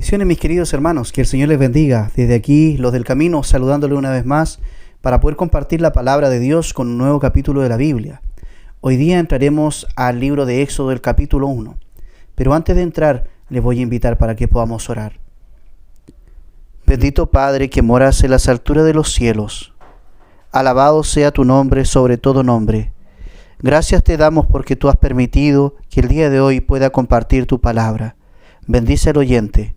Bendiciones, mis queridos hermanos, que el Señor les bendiga. Desde aquí, los del camino, saludándole una vez más para poder compartir la palabra de Dios con un nuevo capítulo de la Biblia. Hoy día entraremos al libro de Éxodo, el capítulo 1. Pero antes de entrar, les voy a invitar para que podamos orar. Bendito Padre que moras en las alturas de los cielos, alabado sea tu nombre sobre todo nombre. Gracias te damos porque tú has permitido que el día de hoy pueda compartir tu palabra. Bendice al oyente,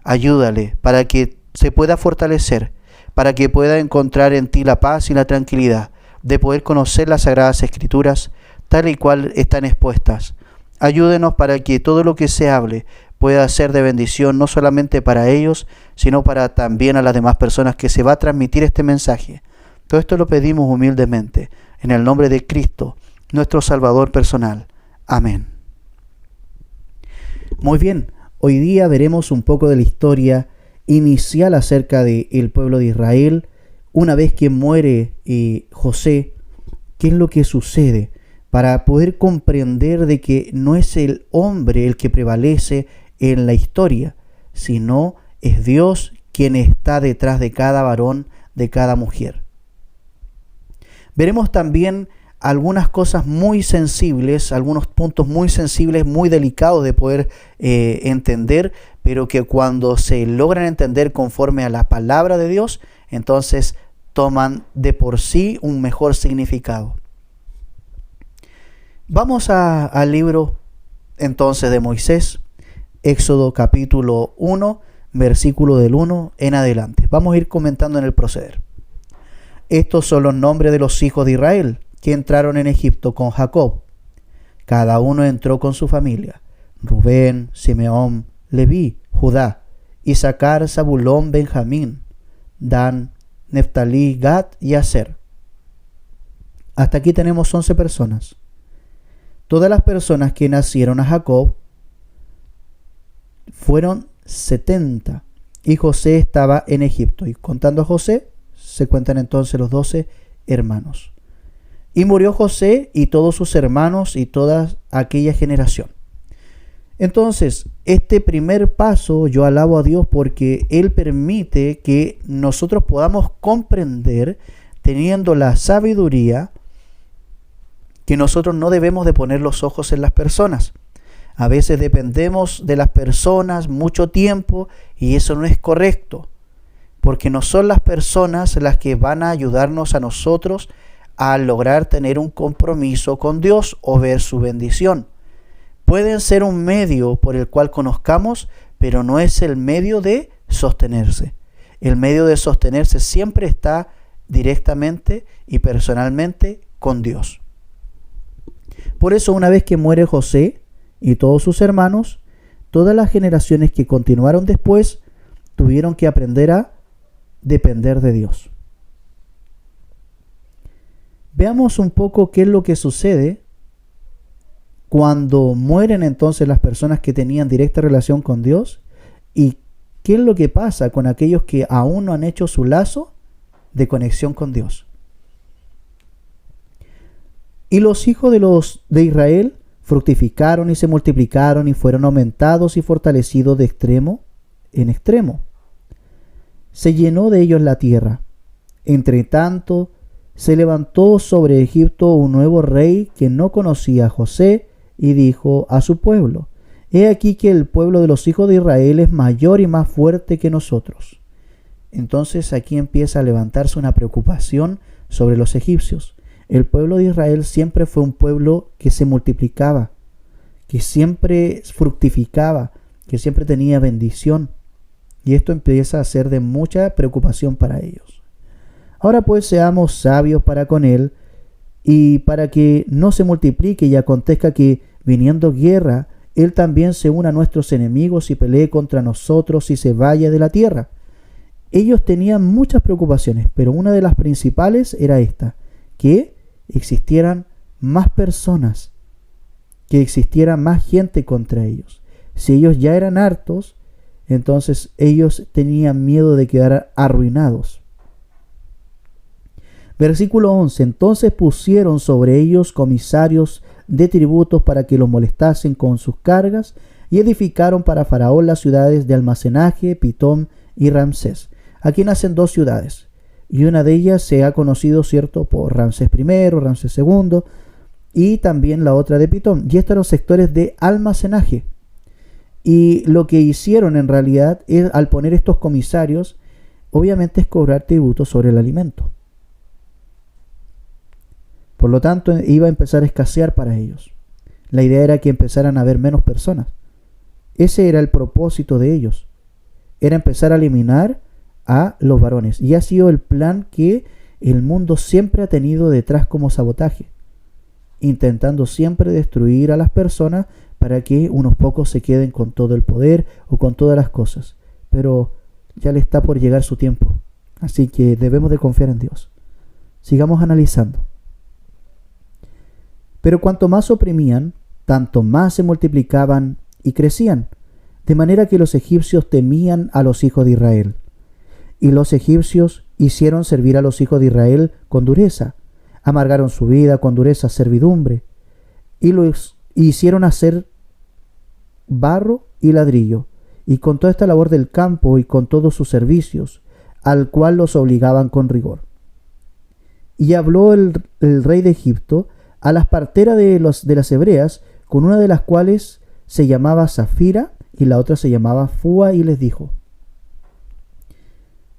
ayúdale para que se pueda fortalecer, para que pueda encontrar en ti la paz y la tranquilidad de poder conocer las Sagradas Escrituras tal y cual están expuestas. Ayúdenos para que todo lo que se hable pueda ser de bendición no solamente para ellos, sino para también a las demás personas que se va a transmitir este mensaje. Todo esto lo pedimos humildemente, en el nombre de Cristo, nuestro Salvador personal. Amén. Muy bien, hoy día veremos un poco de la historia inicial acerca del pueblo de Israel. Una vez que muere José, ¿qué es lo que sucede? Para poder comprender de que no es el hombre el que prevalece en la historia, sino es Dios quien está detrás de cada varón, de cada mujer. Veremos también algunas cosas muy sensibles, algunos puntos muy sensibles, muy delicados de poder entender, pero que cuando se logran entender conforme a la palabra de Dios, entonces toman de por sí un mejor significado. Vamos al libro entonces de Moisés, Éxodo capítulo 1, versículo del 1 en adelante. Vamos a ir comentando en el proceder. Estos son los nombres de los hijos de Israel que entraron en Egipto con Jacob. Cada uno entró con su familia: Rubén, Simeón, Leví, Judá, Isaacar, Zabulón, Benjamín, Dan, Neftalí, Gad y Aser. Hasta aquí tenemos 11 personas. Todas las personas que nacieron a Jacob fueron 70, y José estaba en Egipto. Y contando a José, se cuentan entonces los 12 hermanos. Y murió José y todos sus hermanos y toda aquella generación. Entonces, este primer paso yo alabo a Dios porque Él permite que nosotros podamos comprender, teniendo la sabiduría, que nosotros no debemos de poner los ojos en las personas. A veces dependemos de las personas mucho tiempo y eso no es correcto, porque no son las personas las que van a ayudarnos a nosotros a lograr tener un compromiso con Dios o ver su bendición. Pueden ser un medio por el cual conozcamos, pero no es el medio de sostenerse. El medio de sostenerse siempre está directamente y personalmente con Dios. Por eso, una vez que muere José y todos sus hermanos, todas las generaciones que continuaron después tuvieron que aprender a depender de Dios. Veamos un poco qué es lo que sucede cuando mueren entonces las personas que tenían directa relación con Dios y qué es lo que pasa con aquellos que aún no han hecho su lazo de conexión con Dios. Y los hijos de Israel fructificaron y se multiplicaron y fueron aumentados y fortalecidos de extremo en extremo. Se llenó de ellos la tierra. Entre tanto, se levantó sobre Egipto un nuevo rey que no conocía a José y dijo a su pueblo: He aquí que el pueblo de los hijos de Israel es mayor y más fuerte que nosotros. Entonces aquí empieza a levantarse una preocupación sobre los egipcios. El pueblo de Israel siempre fue un pueblo que se multiplicaba, que siempre fructificaba, que siempre tenía bendición. Y esto empieza a ser de mucha preocupación para ellos. Ahora pues seamos sabios para con él, y para que no se multiplique y acontezca que, viniendo guerra, él también se una a nuestros enemigos y pelee contra nosotros y se vaya de la tierra. Ellos tenían muchas preocupaciones, pero una de las principales era esta: que existieran más personas, que existiera más gente contra ellos. Si ellos ya eran hartos, entonces ellos tenían miedo de quedar arruinados. Versículo 11. Entonces pusieron sobre ellos comisarios de tributos para que los molestasen con sus cargas, y edificaron para Faraón las ciudades de almacenaje, Pitón y Ramsés. Aquí nacen dos ciudades, y una de ellas se ha conocido, ¿cierto?, por Ramsés I, Ramsés II, y también la otra de Pitón. Y estos eran los sectores de almacenaje. Y lo que hicieron en realidad es, al poner estos comisarios, obviamente es cobrar tributo sobre el alimento. Por lo tanto, iba a empezar a escasear para ellos. La idea era que empezaran a haber menos personas. Ese era el propósito de ellos. Era empezar a eliminar a los varones. Y ha sido el plan que el mundo siempre ha tenido detrás como sabotaje, intentando siempre destruir a las personas para que unos pocos se queden con todo el poder o con todas las cosas. Pero ya le está por llegar su tiempo. Así que debemos de confiar en Dios. Sigamos analizando. Pero cuanto más oprimían, tanto más se multiplicaban y crecían, de manera que los egipcios temían a los hijos de Israel. Y los egipcios hicieron servir a los hijos de Israel con dureza, amargaron su vida con dureza, servidumbre, y los hicieron hacer barro y ladrillo, y con toda esta labor del campo y con todos sus servicios, al cual los obligaban con rigor. Y habló el rey de Egipto a las parteras de las hebreas, con una de las cuales se llamaba Zafira y la otra se llamaba Fua, y les dijo: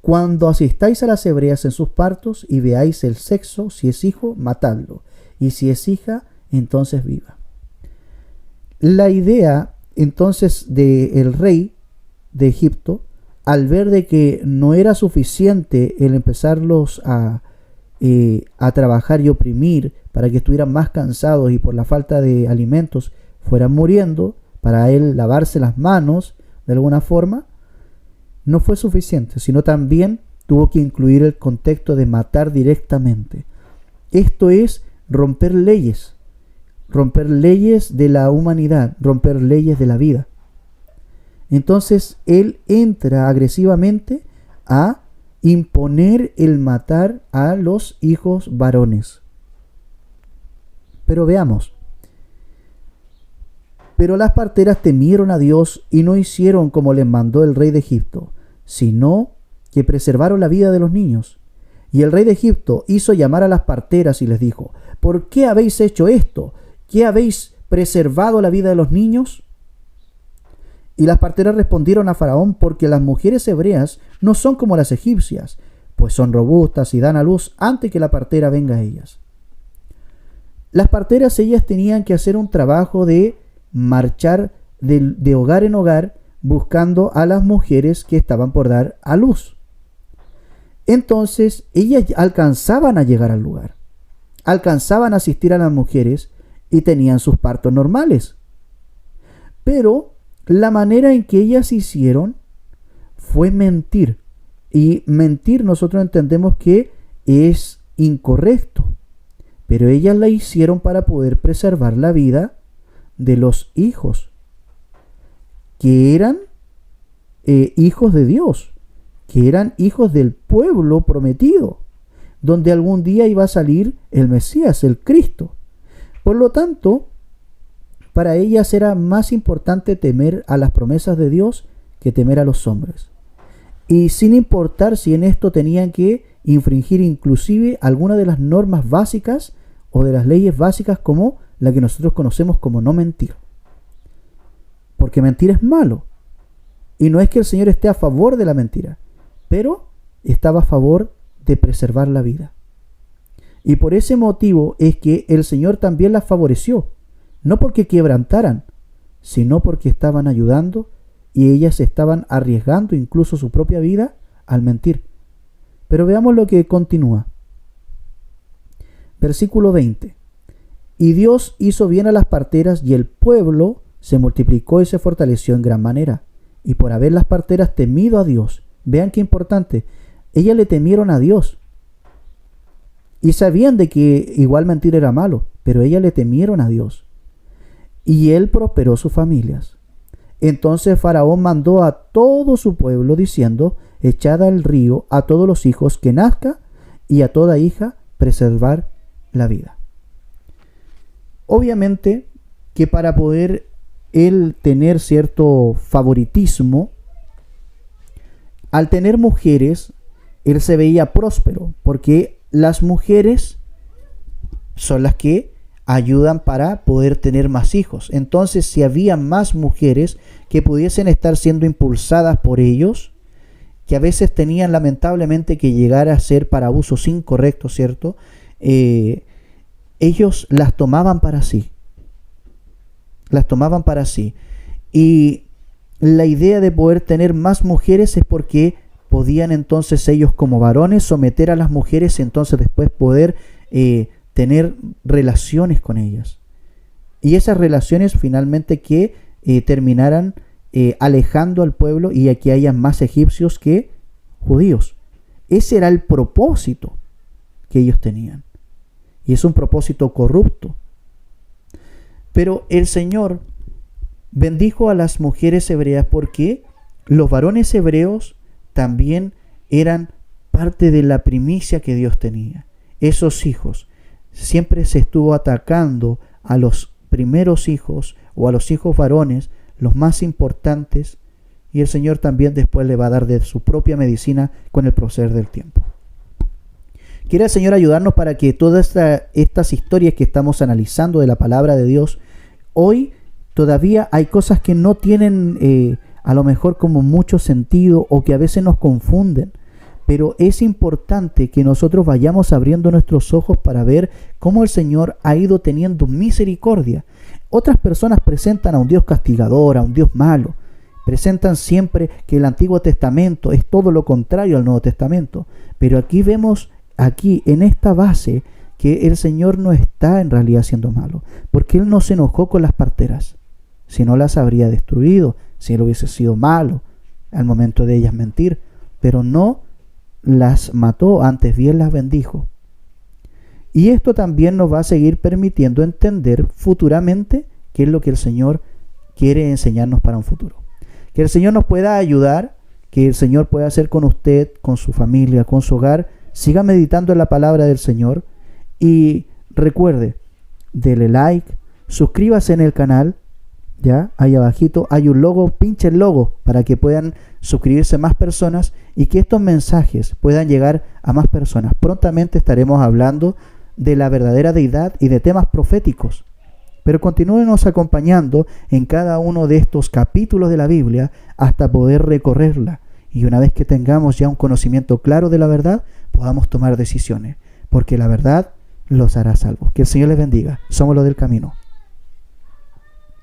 cuando asistáis a las hebreas en sus partos y veáis el sexo, si es hijo, matadlo, y si es hija, entonces viva. La idea entonces del rey de Egipto, al ver de que no era suficiente el empezarlos a trabajar y oprimir para que estuvieran más cansados y por la falta de alimentos fueran muriendo, para él lavarse las manos de alguna forma, no fue suficiente, sino también tuvo que incluir el contexto de matar directamente. Esto es romper leyes de la humanidad, romper leyes de la vida. Entonces él entra agresivamente a imponer el matar a los hijos varones. Pero veamos. Pero las parteras temieron a Dios y no hicieron como les mandó el rey de Egipto, sino que preservaron la vida de los niños. Y el rey de Egipto hizo llamar a las parteras y les dijo: ¿por qué habéis hecho esto? ¿Qué habéis preservado la vida de los niños? Y las parteras respondieron a Faraón: porque las mujeres hebreas no son como las egipcias, pues son robustas y dan a luz antes que la partera venga a ellas. Las parteras, ellas tenían que hacer un trabajo de marchar de hogar en hogar buscando a las mujeres que estaban por dar a luz. Entonces ellas alcanzaban a llegar al lugar, alcanzaban a asistir a las mujeres y tenían sus partos normales. Pero la manera en que ellas hicieron fue mentir. Y mentir nosotros entendemos que es incorrecto. Pero ellas la hicieron para poder preservar la vida de los hijos, que eran hijos de Dios, que eran hijos del pueblo prometido, donde algún día iba a salir el Mesías, el Cristo. Por lo tanto, para ellas era más importante temer a las promesas de Dios que temer a los hombres. Y sin importar si en esto tenían que infringir inclusive alguna de las normas básicas o de las leyes básicas, como la que nosotros conocemos como no mentir. Porque mentir es malo. Y no es que el Señor esté a favor de la mentira, pero estaba a favor de preservar la vida. Y por ese motivo es que el Señor también las favoreció, no porque quebrantaran, sino porque estaban ayudando y ellas estaban arriesgando incluso su propia vida al mentir. Pero veamos lo que continúa. Versículo 20. Y Dios hizo bien a las parteras, y el pueblo se multiplicó y se fortaleció en gran manera. Y por haber las parteras temido a Dios, vean qué importante, ellas le temieron a Dios. Y sabían de que igual mentir era malo, pero ellas le temieron a Dios. Y él prosperó sus familias. Entonces Faraón mandó a todo su pueblo diciendo: echad al río a todos los hijos que nazca, y a toda hija preservar la vida. Obviamente que para poder él tener cierto favoritismo, al tener mujeres, él se veía próspero, porque las mujeres son las que ayudan para poder tener más hijos. Entonces, si había más mujeres que pudiesen estar siendo impulsadas por ellos, que a veces tenían lamentablemente que llegar a ser para usos incorrectos, ¿cierto? Ellos las tomaban para sí. Las tomaban para sí. Y la idea de poder tener más mujeres es porque podían entonces ellos como varones someter a las mujeres y entonces después poder tener relaciones con ellas. Y esas relaciones finalmente que terminaran alejando al pueblo y a que haya más egipcios que judíos. Ese era el propósito que ellos tenían. Y es un propósito corrupto. Pero el Señor bendijo a las mujeres hebreas porque los varones hebreos también eran parte de la primicia que Dios tenía. Esos hijos. Siempre se estuvo atacando a los primeros hijos o a los hijos varones, los más importantes, y el Señor también después le va a dar de su propia medicina con el proceder del tiempo. Quiere el Señor ayudarnos para que todas estas historias que estamos analizando de la palabra de Dios, hoy todavía hay cosas que no tienen a lo mejor como mucho sentido o que a veces nos confunden, pero es importante que nosotros vayamos abriendo nuestros ojos para ver cómo el Señor ha ido teniendo misericordia. Otras personas presentan a un Dios castigador, a un Dios malo. Presentan siempre que el Antiguo Testamento es todo lo contrario al Nuevo Testamento. Pero aquí vemos, aquí en esta base, que el Señor no está en realidad siendo malo. Porque Él no se enojó con las parteras. Si no las habría destruido, si Él hubiese sido malo al momento de ellas mentir. Pero no las mató, antes bien las bendijo. Y esto también nos va a seguir permitiendo entender futuramente qué es lo que el Señor quiere enseñarnos para un futuro. Que el Señor nos pueda ayudar, que el Señor pueda hacer con usted, con su familia, con su hogar. Siga meditando en la palabra del Señor y recuerde, dele like, suscríbase en el canal. Ya, ahí abajito hay un logo, pinche el logo para que puedan suscribirse más personas y que estos mensajes puedan llegar a más personas. Prontamente estaremos hablando de la verdadera deidad y de temas proféticos. Pero continúenos acompañando en cada uno de estos capítulos de la Biblia hasta poder recorrerla. Y una vez que tengamos ya un conocimiento claro de la verdad, podamos tomar decisiones. Porque la verdad los hará salvos. Que el Señor les bendiga. Somos los del camino.